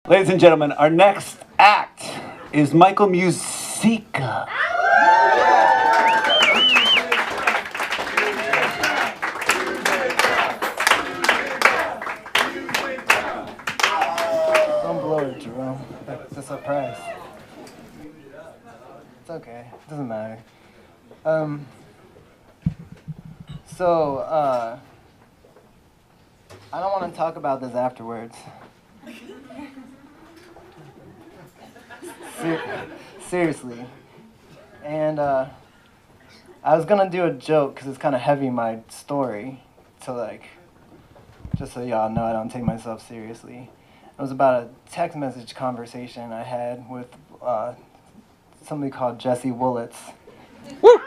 Ladies and gentlemen, our next act is Michael MUSIKA. Don't blow it, Jerome. It's a surprise. It's okay. It doesn't matter. I don't want to talk about this afterwards. Seriously. And I was gonna do a joke because it's kind of heavy, my story, to just so y'all know I don't take myself seriously. It was about a text message conversation I had with somebody called Jesse Woolitz. Woo!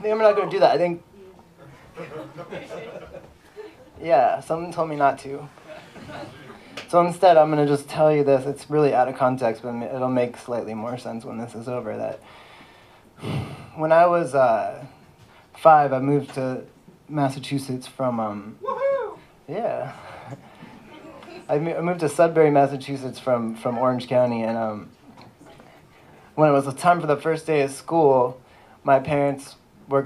I'm not gonna do that. I think. Yeah, something told me not to. So instead, I'm going to just tell you this. It's really out of context, but it'll make slightly more sense when this is over. That when I was 5, I moved to Massachusetts from... Yeah. I moved to Sudbury, Massachusetts from Orange County, and when it was the time for the first day of school, my parents were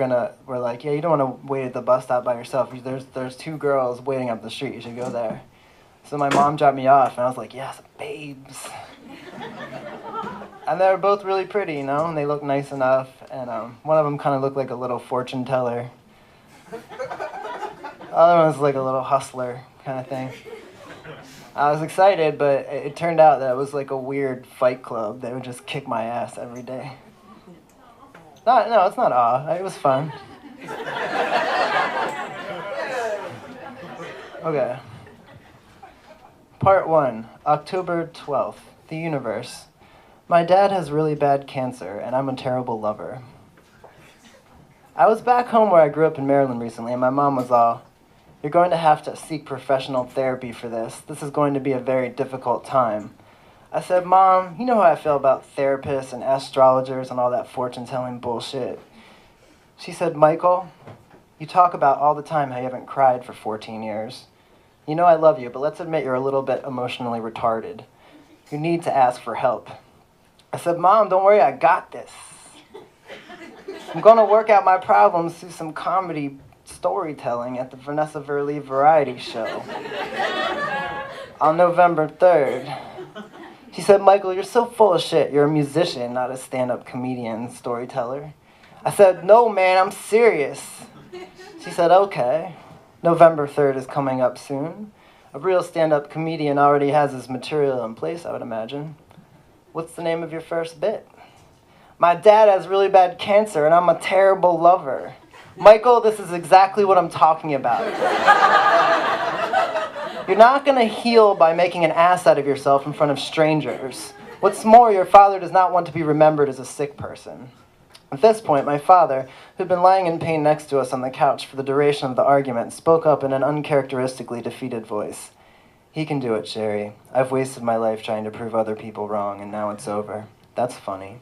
like, yeah, you don't want to wait at the bus stop by yourself. There's 2 girls waiting up the street. You should go there. So my mom dropped me off, and I was like, yes, babes. And they were both really pretty, and they looked nice enough. And one of them kind of looked like a little fortune teller. The other one was like a little hustler kind of thing. I was excited, but it turned out that it was like a weird fight club. They would just kick my ass every day. No, it's not awe. It was fun. Okay. Part 1, October 12th. The universe. My dad has really bad cancer, and I'm a terrible lover. I was back home where I grew up in Maryland recently, and my mom was all, you're going to have to seek professional therapy for this. This is going to be a very difficult time. I said, Mom, you know how I feel about therapists and astrologers and all that fortune-telling bullshit. She said, Michael, you talk about all the time how you haven't cried for 14 years. You know I love you, but let's admit you're a little bit emotionally retarded. You need to ask for help. I said, Mom, don't worry, I got this. I'm going to work out my problems through some comedy storytelling at the Vanessa Verlee Variety Show on November 3rd. She said, Michael, you're so full of shit. You're a musician, not a stand-up comedian, storyteller. I said, no, man, I'm serious. She said, okay. November 3rd is coming up soon. A real stand-up comedian already has his material in place, I would imagine. What's the name of your first bit? My dad has really bad cancer, and I'm a terrible lover. Michael, this is exactly what I'm talking about. You're not going to heal by making an ass out of yourself in front of strangers. What's more, your father does not want to be remembered as a sick person. At this point, my father, who'd been lying in pain next to us on the couch for the duration of the argument, spoke up in an uncharacteristically defeated voice. He can do it, Sherry. I've wasted my life trying to prove other people wrong, and now it's over. That's funny.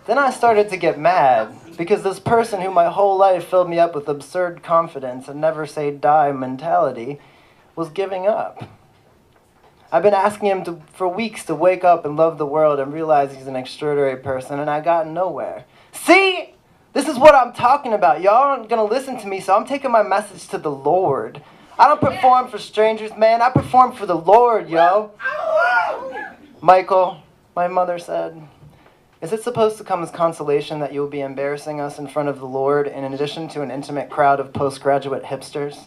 Then I started to get mad, because this person who my whole life filled me up with absurd confidence and never say die mentality was giving up. I've been asking him for weeks to wake up and love the world and realize he's an extraordinary person, and I got nowhere. See? This is what I'm talking about. Y'all aren't going to listen to me, so I'm taking my message to the Lord. I don't perform for strangers, man. I perform for the Lord, yo. Michael, my mother said, is it supposed to come as consolation that you will be embarrassing us in front of the Lord in addition to an intimate crowd of postgraduate hipsters?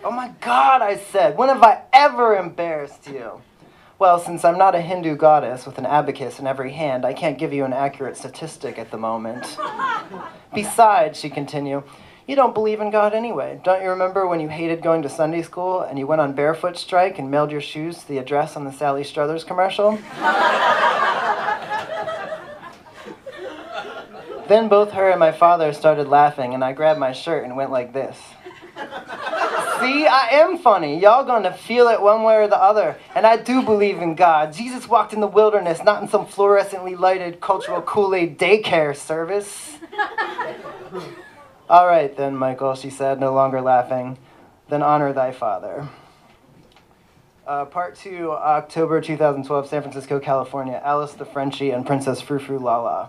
Oh my God, I said, when have I ever embarrassed you? Well, since I'm not a Hindu goddess with an abacus in every hand, I can't give you an accurate statistic at the moment. Besides, she continued, you don't believe in God anyway. Don't you remember when you hated going to Sunday school and you went on barefoot strike and mailed your shoes to the address on the Sally Struthers commercial? Then both her and my father started laughing, and I grabbed my shirt and went like this. See, I am funny. Y'all gonna feel it one way or the other. And I do believe in God. Jesus walked in the wilderness, not in some fluorescently lighted cultural Kool-Aid daycare service. All right then, Michael, she said, no longer laughing. Then honor thy father. Part 2, October 2012, San Francisco, California. Alice the Frenchie and Princess Frufrulala.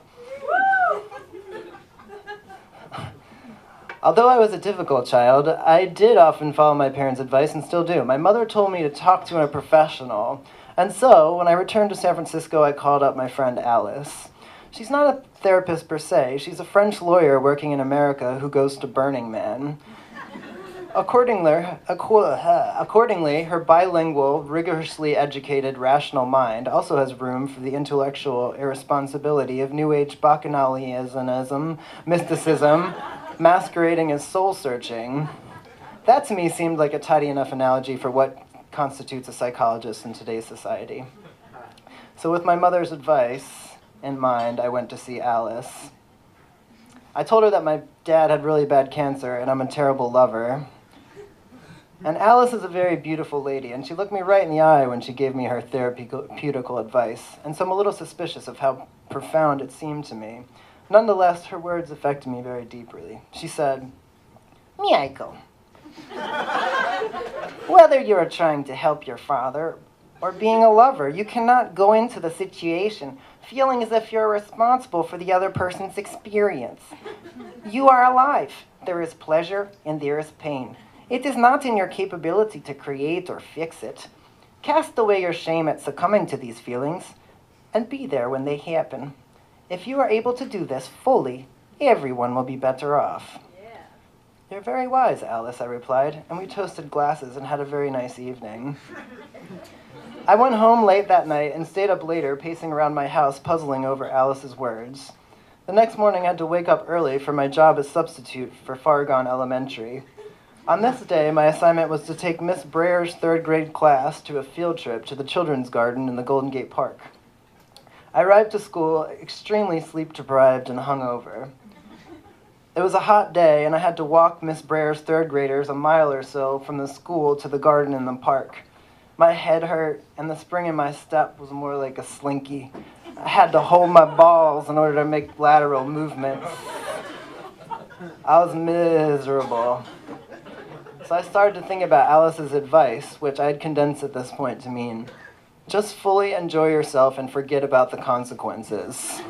Although I was a difficult child, I did often follow my parents' advice and still do. My mother told me to talk to a professional. And so, when I returned to San Francisco, I called up my friend Alice. She's not a therapist per se. She's a French lawyer working in America who goes to Burning Man. Accordingly, her bilingual, rigorously educated, rational mind also has room for the intellectual irresponsibility of New Age bacchanalianism, mysticism, masquerading as soul-searching. That to me seemed like a tidy enough analogy for what constitutes a psychologist in today's society. So with my mother's advice in mind, I went to see Alice. I told her that my dad had really bad cancer and I'm a terrible lover. And Alice is a very beautiful lady, and she looked me right in the eye when she gave me her therapeutical advice, and so I'm a little suspicious of how profound it seemed to me. Nonetheless, her words affected me very deeply. She said, Michael, whether you are trying to help your father or being a lover, you cannot go into the situation feeling as if you're responsible for the other person's experience. You are alive. There is pleasure and there is pain. It is not in your capability to create or fix it. Cast away your shame at succumbing to these feelings and be there when they happen. If you are able to do this fully, everyone will be better off. Yeah. You're very wise, Alice, I replied, and we toasted glasses and had a very nice evening. I went home late that night and stayed up later, pacing around my house, puzzling over Alice's words. The next morning I had to wake up early for my job as substitute for Fargon Elementary. On this day, my assignment was to take Miss Brayer's third grade class to a field trip to the Children's Garden in the Golden Gate Park. I arrived to school extremely sleep-deprived and hungover. It was a hot day, and I had to walk Miss Brayer's third graders a mile or so from the school to the garden in the park. My head hurt, and the spring in my step was more like a slinky. I had to hold my balls in order to make lateral movements. I was miserable. So I started to think about Alice's advice, which I'd condensed at this point to mean, just fully enjoy yourself and forget about the consequences.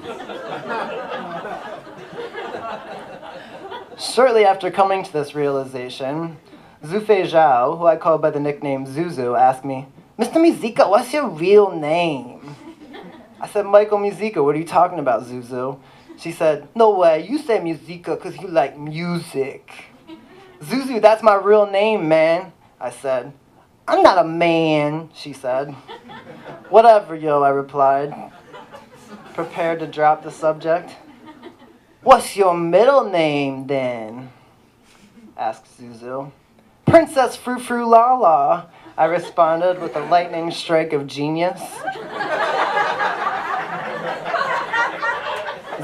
Shortly after coming to this realization, Zufei Zhao, who I call by the nickname Zuzu, asked me, Mr. MUSIKA, what's your real name? I said, Michael MUSIKA, what are you talking about, Zuzu? She said, no way, you say MUSIKA because you like music. Zuzu, that's my real name, man, I said. I'm not a man, she said. Whatever, yo, I replied, prepared to drop the subject. What's your middle name, then? Asked Zuzu. Princess Frufrulala, I responded with a lightning strike of genius.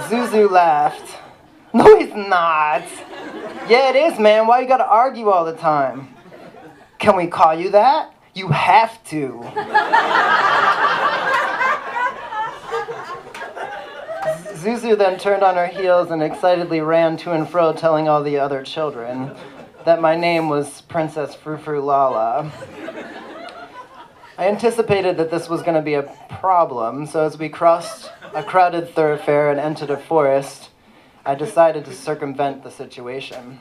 Zuzu laughed. No, he's not. Yeah, it is, man. Why you gotta argue all the time? Can we call you that? You have to. Zuzu then turned on her heels and excitedly ran to and fro telling all the other children that my name was Princess Frufrulala. I anticipated that this was going to be a problem, so as we crossed a crowded thoroughfare and entered a forest, I decided to circumvent the situation.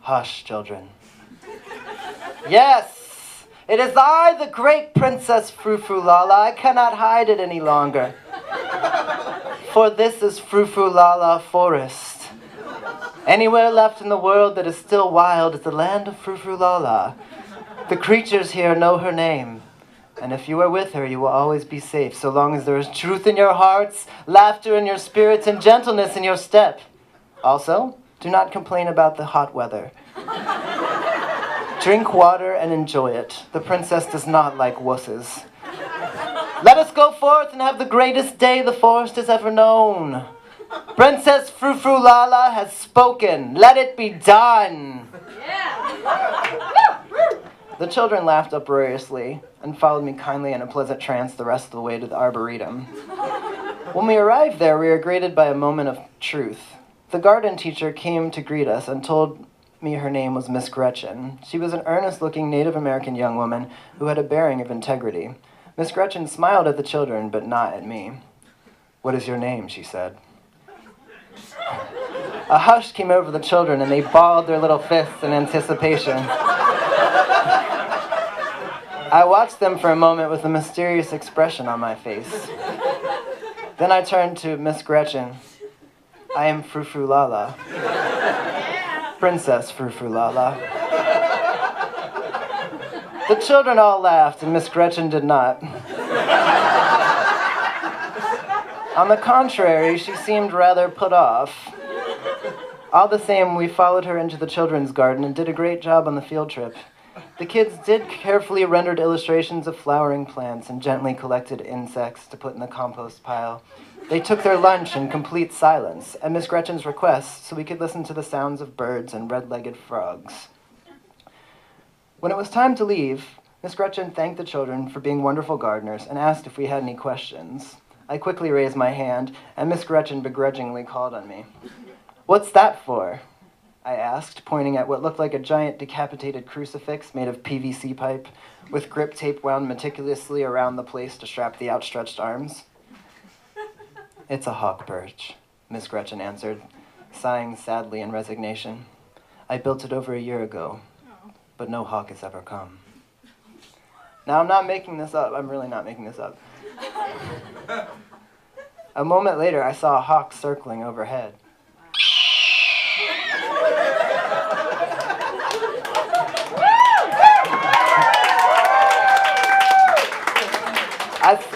Hush, children. Yes, it is I, the great Princess Frufrulala. I cannot hide it any longer. For this is Frufrulala Forest. Anywhere left in the world that is still wild is the land of Frufrulala. The creatures here know her name. And if you are with her, you will always be safe, so long as there is truth in your hearts, laughter in your spirits, and gentleness in your step. Also, do not complain about the hot weather. Drink water and enjoy it. The princess does not like wusses. Let us go forth and have the greatest day the forest has ever known. Princess Frufrulala has spoken. Let it be done. Yeah. The children laughed uproariously and followed me kindly in a pleasant trance the rest of the way to the Arboretum. When we arrived there, we were greeted by a moment of truth. The garden teacher came to greet us and told me her name was Miss Gretchen. She was an earnest-looking Native American young woman who had a bearing of integrity. Miss Gretchen smiled at the children, but not at me. "What is your name?" she said. A hush came over the children, and they balled their little fists in anticipation. I watched them for a moment with a mysterious expression on my face. Then I turned to Miss Gretchen. "I am Frufrulala. Princess Frufrulala." The children all laughed, and Miss Gretchen did not. On the contrary, she seemed rather put off. All the same, we followed her into the children's garden and did a great job on the field trip. The kids did carefully rendered illustrations of flowering plants and gently collected insects to put in the compost pile. They took their lunch in complete silence, at Miss Gretchen's request, so we could listen to the sounds of birds and red-legged frogs. When it was time to leave, Miss Gretchen thanked the children for being wonderful gardeners and asked if we had any questions. I quickly raised my hand, and Miss Gretchen begrudgingly called on me. "What's that for?" I asked, pointing at what looked like a giant decapitated crucifix made of PVC pipe, with grip tape wound meticulously around the place to strap the outstretched arms. "It's a hawk perch," Miss Gretchen answered, sighing sadly in resignation. "I built it over a year ago, but no hawk has ever come." Now, I'm not making this up. I'm really not making this up. A moment later, I saw a hawk circling overhead.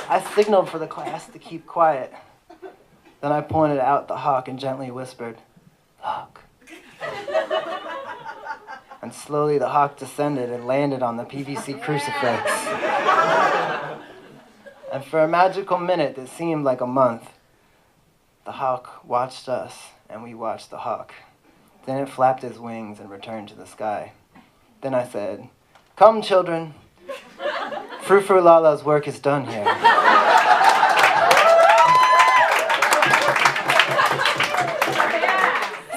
I signaled for the class to keep quiet. Then I pointed out the hawk and gently whispered, "Look." And slowly the hawk descended and landed on the PVC crucifix. And for a magical minute that seemed like a month, the hawk watched us and we watched the hawk. Then it flapped its wings and returned to the sky. Then I said, "Come, children. Frufrulala's work is done here."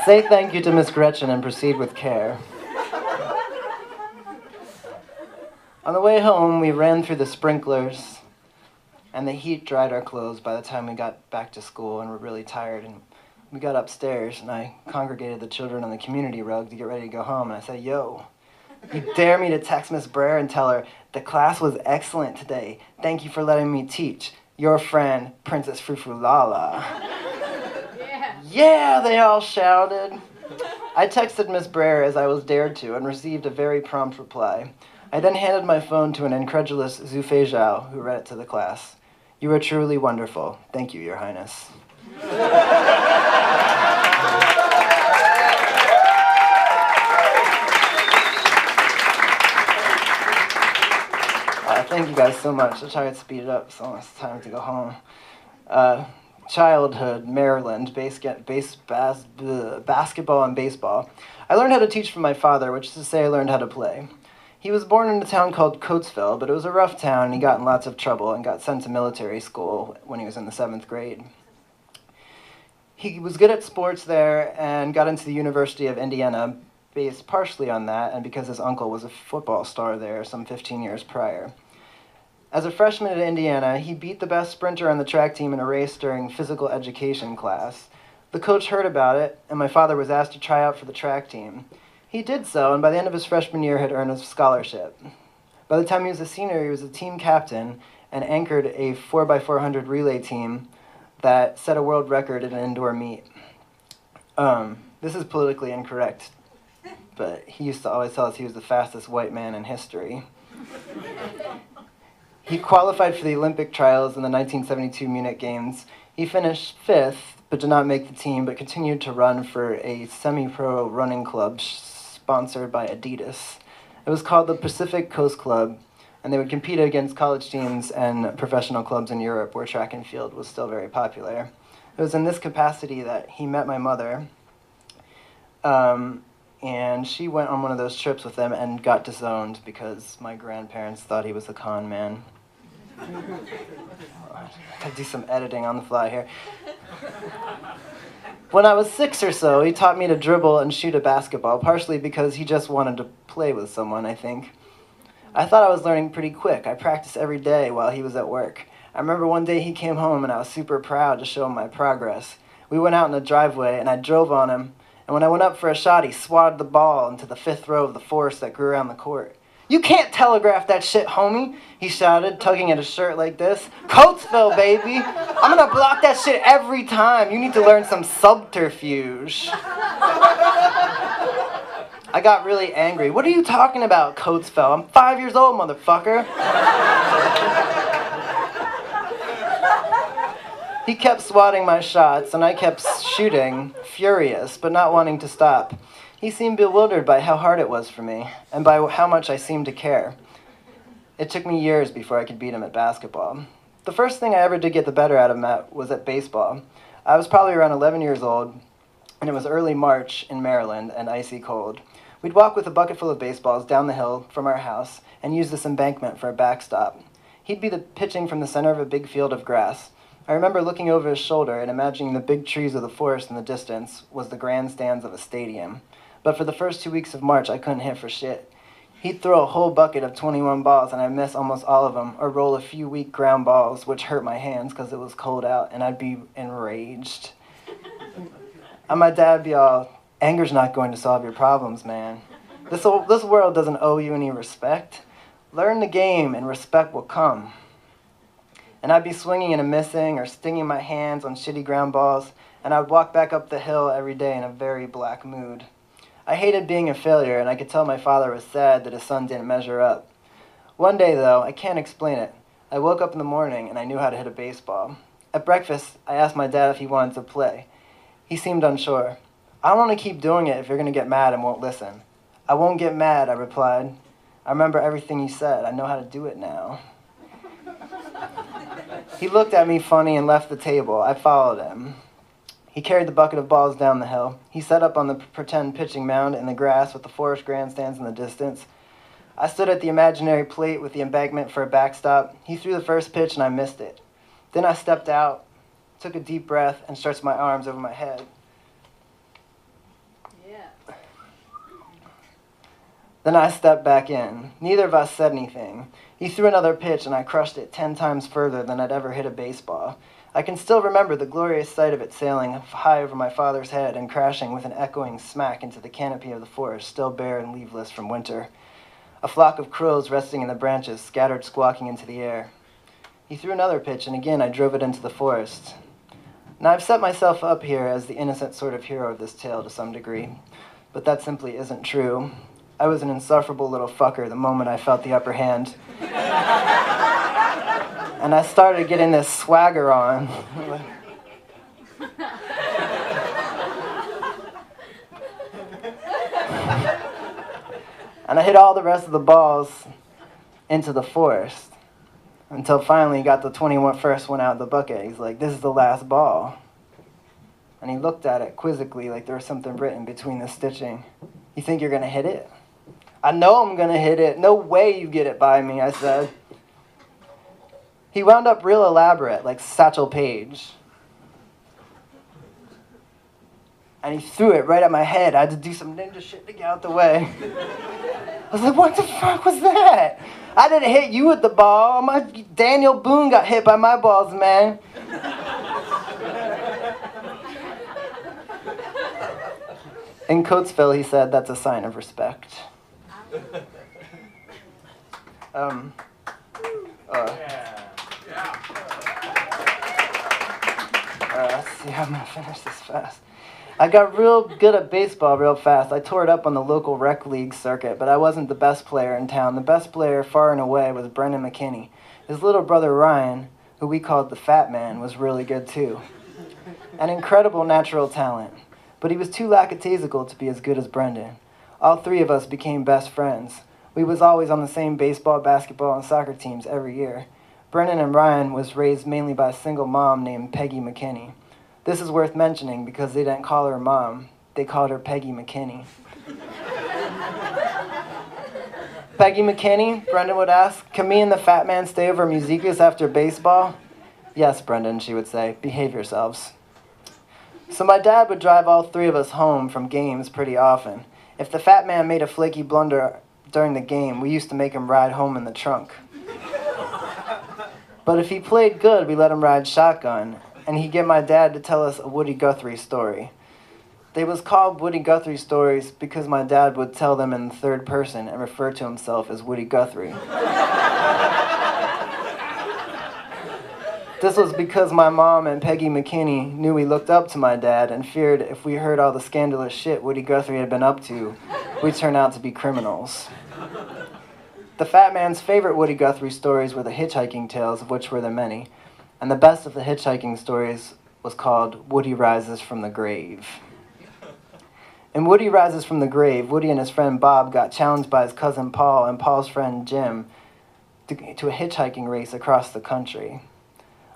Say thank you to Miss Gretchen and proceed with care. On the way home, we ran through the sprinklers, and the heat dried our clothes by the time we got back to school and were really tired. And we got upstairs, and I congregated the children on the community rug to get ready to go home. And I said, "Yo, you dare me to text Miss Brer and tell her the class was excellent today. Thank you for letting me teach. Your friend, Princess Frufrulala." "Yeah," they all shouted. I texted Miss Brer as I was dared to and received a very prompt reply. I then handed my phone to an incredulous Zufei Zhao, who read it to the class. "You are truly wonderful. Thank you, Your Highness." Thank you guys so much. I'll try to speed it up so it's time to go home. Childhood, Maryland, basketball and baseball. I learned how to teach from my father, which is to say I learned how to play. He was born in a town called Coatesville, but it was a rough town, and he got in lots of trouble and got sent to military school when he was in the 7th grade. He was good at sports there and got into the University of Indiana based partially on that and because his uncle was a football star there some 15 years prior. As a freshman at Indiana, he beat the best sprinter on the track team in a race during physical education class. The coach heard about it, and my father was asked to try out for the track team. He did so, and by the end of his freshman year had earned a scholarship. By the time he was a senior, he was a team captain and anchored a 4x400 relay team that set a world record in an indoor meet. This is politically incorrect, but he used to always tell us he was the fastest white man in history. He qualified for the Olympic trials in the 1972 Munich Games. He finished 5th, but did not make the team, but continued to run for a semi-pro running club sponsored by Adidas. It was called the Pacific Coast Club, and they would compete against college teams and professional clubs in Europe where track and field was still very popular. It was in this capacity that he met my mother, and she went on one of those trips with him and got disowned because my grandparents thought he was a con man. I gotta do some editing on the fly here. When I was 6 or so, he taught me to dribble and shoot a basketball, partially because he just wanted to play with someone, I think. I thought I was learning pretty quick. I practiced every day while he was at work. I remember one day he came home and I was super proud to show him my progress. We went out in the driveway and I drove on him, and when I went up for a shot, he swatted the ball into the 5th row of the forest that grew around the court. "You can't telegraph that shit, homie," he shouted, tugging at his shirt like this. "Coatesville, baby. I'm gonna block that shit every time. You need to learn some subterfuge." I got really angry. "What are you talking about, Coatesville? I'm 5 years old, motherfucker." He kept swatting my shots, and I kept shooting, furious, but not wanting to stop. He seemed bewildered by how hard it was for me, and by how much I seemed to care. It took me years before I could beat him at basketball. The first thing I ever did get the better out of him at was at baseball. I was probably around 11 years old, and it was early March in Maryland and icy cold. We'd walk with a bucket full of baseballs down the hill from our house and use this embankment for a backstop. He'd be pitching from the center of a big field of grass. I remember looking over his shoulder and imagining the big trees of the forest in the distance was the grandstands of a stadium. But for the first 2 weeks of March, I couldn't hit for shit. He'd throw a whole bucket of 21 balls, and I'd miss almost all of them, or roll a few weak ground balls, which hurt my hands because it was cold out, and I'd be enraged. And my dad'd be all, "Anger's not going to solve your problems, man. This world doesn't owe you any respect. Learn the game, and respect will come." And I'd be swinging and missing or stinging my hands on shitty ground balls, and I would walk back up the hill every day in a very black mood. I hated being a failure, and I could tell my father was sad that his son didn't measure up. One day, though, I can't explain it, I woke up in the morning and I knew how to hit a baseball. At breakfast, I asked my dad if he wanted to play. He seemed unsure. "I don't want to keep doing it if you're going to get mad and won't listen." "I won't get mad," I replied. "I remember everything you said. I know how to do it now." He looked at me funny and left the table. I followed him. He carried the bucket of balls down the hill. He set up on the pretend pitching mound in the grass with the forest grandstands in the distance. I stood at the imaginary plate with the embankment for a backstop. He threw the first pitch and I missed it. Then I stepped out, took a deep breath, and stretched my arms over my head. Yeah. Then I stepped back in. Neither of us said anything. He threw another pitch and I crushed it 10 times further than I'd ever hit a baseball. I can still remember the glorious sight of it sailing high over my father's head and crashing with an echoing smack into the canopy of the forest, still bare and leafless from winter. A flock of crows resting in the branches scattered squawking into the air. He threw another pitch and again I drove it into the forest. Now I've set myself up here as the innocent sort of hero of this tale to some degree, but that simply isn't true. I was an insufferable little fucker the moment I felt the upper hand. And I started getting this swagger on. And I hit all the rest of the balls into the forest until finally he got the 21st one out of the bucket. He's like, "This is the last ball." And he looked at it quizzically like there was something written between the stitching. "You think you're going to hit it?" "I know I'm going to hit it. No way you get it by me," I said. He wound up real elaborate, like Satchel Paige. And he threw it right at my head. I had to do some ninja shit to get out the way. I was like, "What the fuck was that? I didn't hit you with the ball. Daniel Boone got hit by my balls, man." In Coatesville, he said, "That's a sign of respect." Let's see how I'm going to finish this fast. I got real good at baseball real fast. I tore it up on the local rec league circuit, but I wasn't the best player in town. The best player, far and away, was Brendan McKinney. His little brother Ryan, who we called the Fat Man, was really good too. An incredible natural talent, but he was too lackadaisical to be as good as Brendan. All three of us became best friends. We was always on the same baseball, basketball, and soccer teams every year. Brendan and Ryan was raised mainly by a single mom named Peggy McKinney. This is worth mentioning because they didn't call her mom. They called her Peggy McKinney. "Peggy McKinney," Brendan would ask, "can me and the Fat Man stay over MUSIKA's after baseball?" "Yes, Brendan," she would say. "Behave yourselves." So my dad would drive all three of us home from games pretty often. If the fat man made a flaky blunder during the game, we used to make him ride home in the trunk. But if he played good, we let him ride shotgun, and he'd get my dad to tell us a Woody Guthrie story. They was called Woody Guthrie stories because my dad would tell them in the third person and refer to himself as Woody Guthrie. This was because my mom and Peggy McKinney knew we looked up to my dad and feared if we heard all the scandalous shit Woody Guthrie had been up to, we'd turn out to be criminals. The fat man's favorite Woody Guthrie stories were the hitchhiking tales, of which were there many, and the best of the hitchhiking stories was called Woody Rises from the Grave. In Woody Rises from the Grave, Woody and his friend Bob got challenged by his cousin Paul and Paul's friend Jim to a hitchhiking race across the country.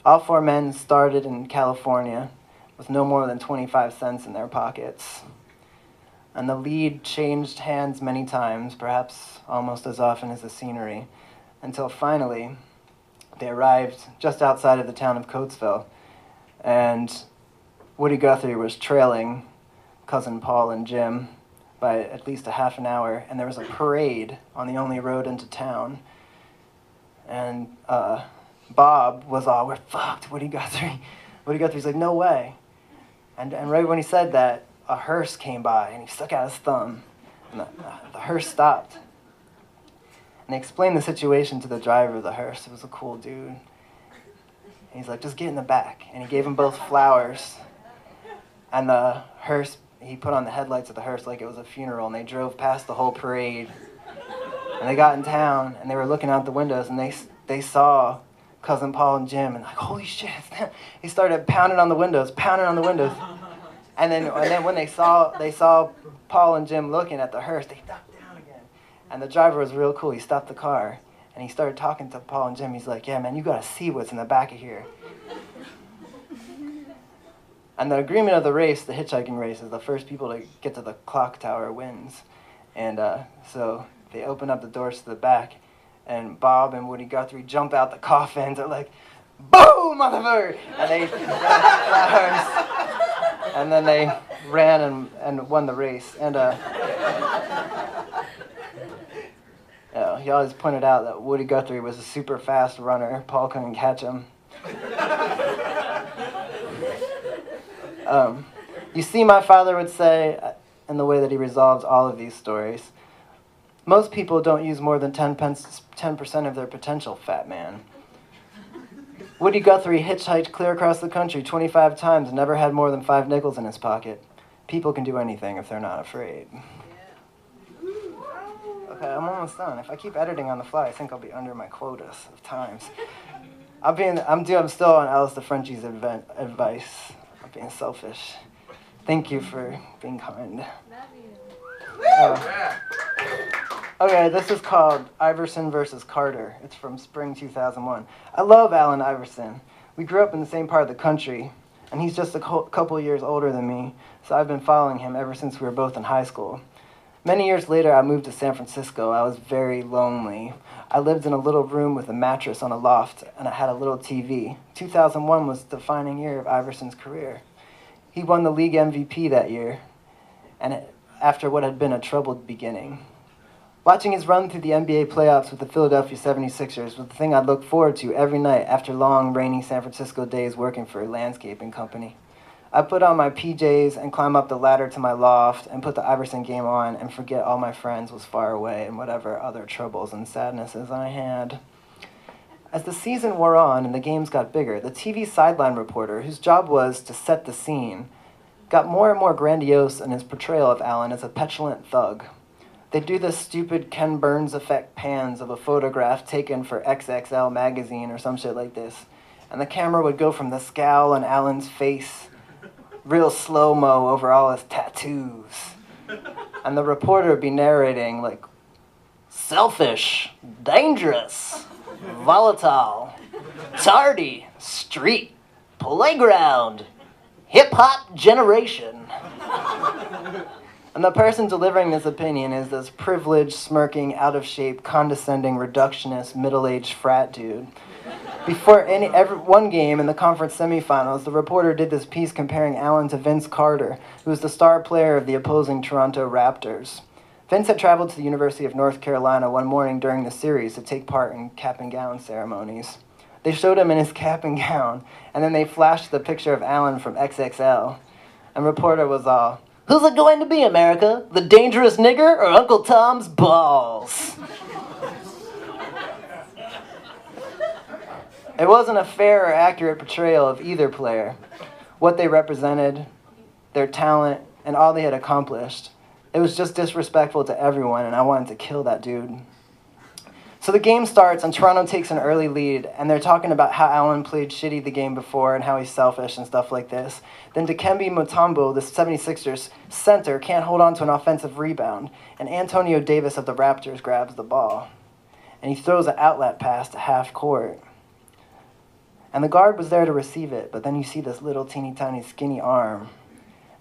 All four men started in California with no more than 25 cents in their pockets. And the lead changed hands many times, perhaps almost as often as the scenery, until finally they arrived just outside of the town of Coatesville, and Woody Guthrie was trailing cousin Paul and Jim by at least a half an hour, and there was a parade on the only road into town. And Bob was all, "We're fucked, Woody Guthrie." Woody Guthrie's like, "No way." And right when he said that, a hearse came by, and he stuck out his thumb, and the hearse stopped. And they explained the situation to the driver of the hearse. It was a cool dude. And he's like, "Just get in the back." And he gave them both flowers. And the hearse, he put on the headlights of the hearse like it was a funeral, and they drove past the whole parade. And they got in town, and they were looking out the windows, and they saw cousin Paul and Jim, and like, "Holy shit!" He started pounding on the windows. And then when they saw Paul and Jim looking at the hearse, they ducked down again. And the driver was real cool. He stopped the car, and he started talking to Paul and Jim. He's like, "Yeah, man, you gotta see what's in the back of here." And the agreement of the race, the hitchhiking race, is the first people to get to the clock tower wins. And so they open up the doors to the back, and Bob and Woody Guthrie jump out the coffins. They're like, "Boom, motherfucker!" And they flowers. And then they ran and won the race. And he always pointed out that Woody Guthrie was a super fast runner. Paul couldn't catch him. You see, my father would say, in the way that he resolved all of these stories, most people don't use more than 10% of their potential, fat man. Woody Guthrie hitchhiked clear across the country 25 times and never had more than 5 nickels in his pocket. People can do anything if they're not afraid. Okay, I'm almost done. If I keep editing on the fly, I think I'll be under my quotas of times. I'm still on Alice the Frenchie's advice. I'm being selfish. Thank you for being kind. Okay, this is called Iverson versus Carter. It's from spring 2001. I love Allen Iverson. We grew up in the same part of the country, and he's just a couple years older than me, so I've been following him ever since we were both in high school. Many years later, I moved to San Francisco. I was very lonely. I lived in a little room with a mattress on a loft, and I had a little TV. 2001 was the defining year of Iverson's career. He won the league MVP that year, and after what had been a troubled beginning. Watching his run through the NBA playoffs with the Philadelphia 76ers was the thing I'd look forward to every night after long, rainy San Francisco days working for a landscaping company. I'd put on my PJs and climb up the ladder to my loft and put the Iverson game on and forget all my friends was far away and whatever other troubles and sadnesses I had. As the season wore on and the games got bigger, the TV sideline reporter, whose job was to set the scene, got more and more grandiose in his portrayal of Allen as a petulant thug. They'd do the stupid Ken Burns effect pans of a photograph taken for XXL magazine or some shit like this. And the camera would go from the scowl on Allen's face, real slow-mo over all his tattoos. And the reporter would be narrating like, selfish, dangerous, volatile, tardy, street, playground, hip-hop generation. And the person delivering this opinion is this privileged, smirking, out-of-shape, condescending, reductionist, middle-aged frat dude. Before one game in the conference semifinals, the reporter did this piece comparing Allen to Vince Carter, who was the star player of the opposing Toronto Raptors. Vince had traveled to the University of North Carolina one morning during the series to take part in cap and gown ceremonies. They showed him in his cap and gown, and then they flashed the picture of Allen from XXL. And reporter was all, "Who's it going to be, America? The dangerous nigger or Uncle Tom's balls?" It wasn't a fair or accurate portrayal of either player, what they represented, their talent, and all they had accomplished. It was just disrespectful to everyone, and I wanted to kill that dude. So the game starts, and Toronto takes an early lead, and they're talking about how Allen played shitty the game before and how he's selfish and stuff like this. Then Dikembe Mutombo, the 76ers center, can't hold on to an offensive rebound, and Antonio Davis of the Raptors grabs the ball. And he throws an outlet pass to half court. And the guard was there to receive it, but then you see this little teeny tiny skinny arm,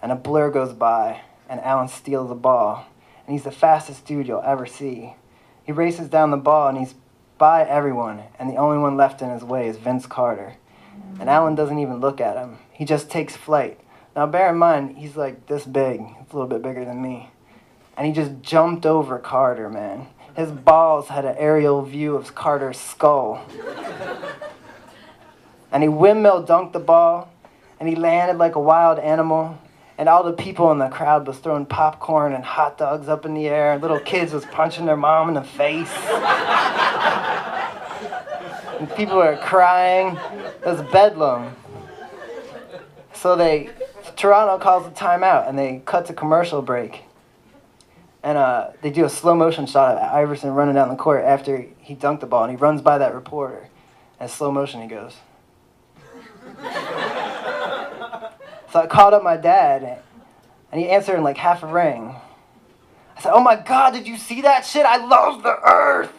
and a blur goes by, and Allen steals the ball, and he's the fastest dude you'll ever see. He races down the ball, and he's by everyone, and the only one left in his way is Vince Carter. And Allen doesn't even look at him. He just takes flight. Now bear in mind, he's like this big. It's a little bit bigger than me. And he just jumped over Carter, man. His balls had an aerial view of Carter's skull. And he windmill dunked the ball, and he landed like a wild animal. And all the people in the crowd was throwing popcorn and hot dogs up in the air. Little kids was punching their mom in the face. And people were crying. It was bedlam. So Toronto calls a timeout, and they cut to commercial break. And they do a slow motion shot of Iverson running down the court after he dunked the ball, and he runs by that reporter. And slow motion he goes. So I called up my dad, and he answered in like half a ring. I said, "Oh my God, did you see that shit? I love the earth!"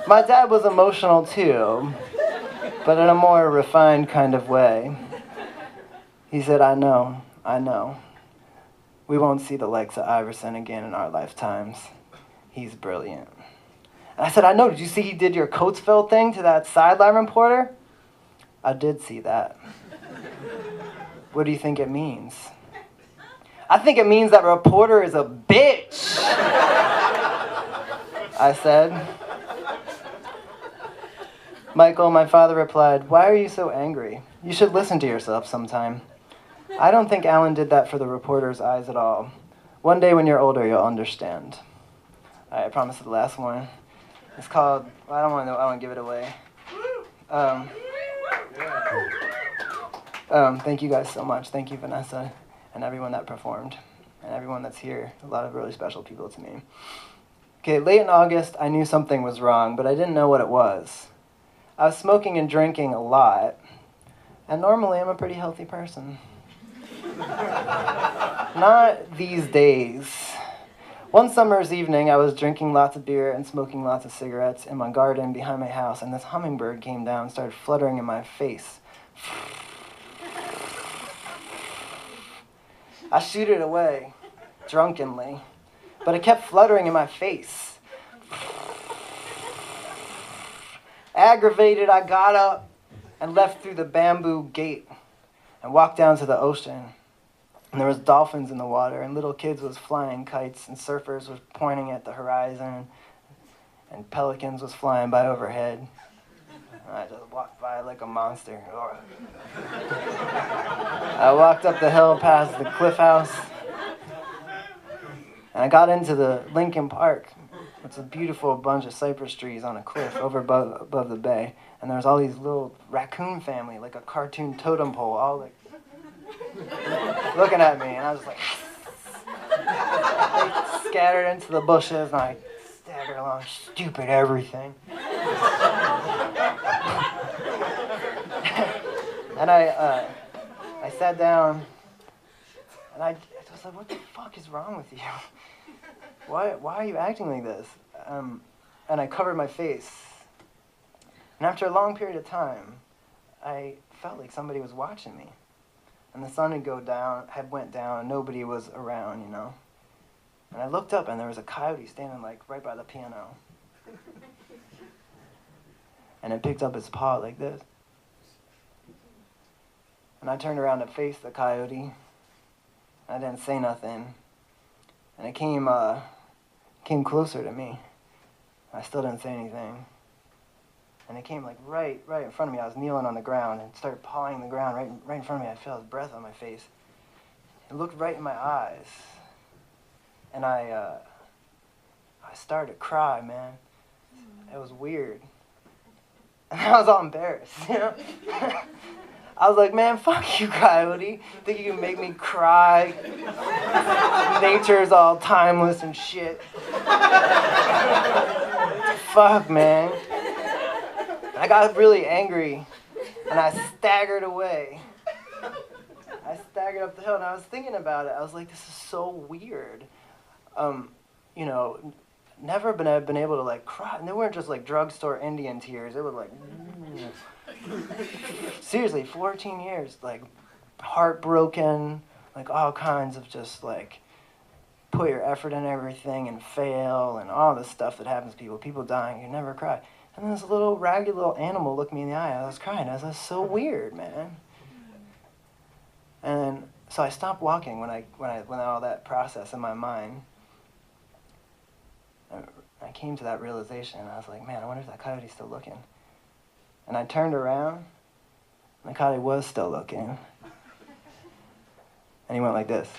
My dad was emotional too, but in a more refined kind of way. He said, I know. We won't see the likes of Iverson again in our lifetimes. He's brilliant." And I said, "I know. Did you see he did your Coatesville thing to that sideline reporter?" "I did see that." "What do you think it means?" "I think it means that reporter is a bitch," I said. "Michael," my father replied, "why are you so angry? You should listen to yourself sometime. I don't think Allen did that for the reporter's eyes at all. One day when you're older, you'll understand." All right, I promise the last one. It's called, I don't want to give it away. Thank you guys so much. Thank you, Vanessa, and everyone that performed, and everyone that's here. A lot of really special people to me. Okay, late in August, I knew something was wrong, but I didn't know what it was. I was smoking and drinking a lot, and normally I'm a pretty healthy person. Not these days. One summer's evening, I was drinking lots of beer and smoking lots of cigarettes in my garden behind my house, and this hummingbird came down and started fluttering in my face. I shooed it away, drunkenly, but it kept fluttering in my face. Aggravated, I got up and left through the bamboo gate and walked down to the ocean. And there was dolphins in the water, and little kids was flying kites, and surfers was pointing at the horizon, and pelicans was flying by overhead. And I just walked by like a monster. I walked up the hill past the cliff house, and I got into the Lincoln Park. It's a beautiful bunch of cypress trees on a cliff over above the bay, and there was all these little raccoon family, like a cartoon totem pole, all like looking at me, and I was like, they scattered into the bushes, and I staggered along, stupid everything. And I sat down, and I was like, what the fuck is wrong with you? Why are you acting like this? And I covered my face. And after a long period of time, I felt like somebody was watching me. And the sun had went down, and nobody was around, you know. And I looked up and there was a coyote standing like right by the piano. And it picked up its paw like this. And I turned around to face the coyote. I didn't say nothing. And it came closer to me. I still didn't say anything. And it came like right in front of me. I was kneeling on the ground and started pawing the ground right in front of me. I felt his breath on my face. It looked right in my eyes. And I started to cry, man. It was weird. And I was all embarrassed, you know? I was like, man, fuck you, coyote. Think you can make me cry? Nature's all timeless and shit. Fuck, man. I got really angry, and I staggered away. I staggered up the hill, and I was thinking about it. I was like, this is so weird. You know, never been able to, like, cry. And they weren't just, like, drugstore Indian tears. It was like... Seriously, 14 years, like, heartbroken, like, all kinds of just, like, put your effort in everything and fail and all this stuff that happens to people dying, you never cry. And then this little ragged little animal looked me in the eye. I was crying. I was like, so weird, man. And so I stopped walking when all that process in my mind. I came to that realization, and I was like, man, I wonder if that coyote's still looking. And I turned around, and the coyote was still looking. And he went like this.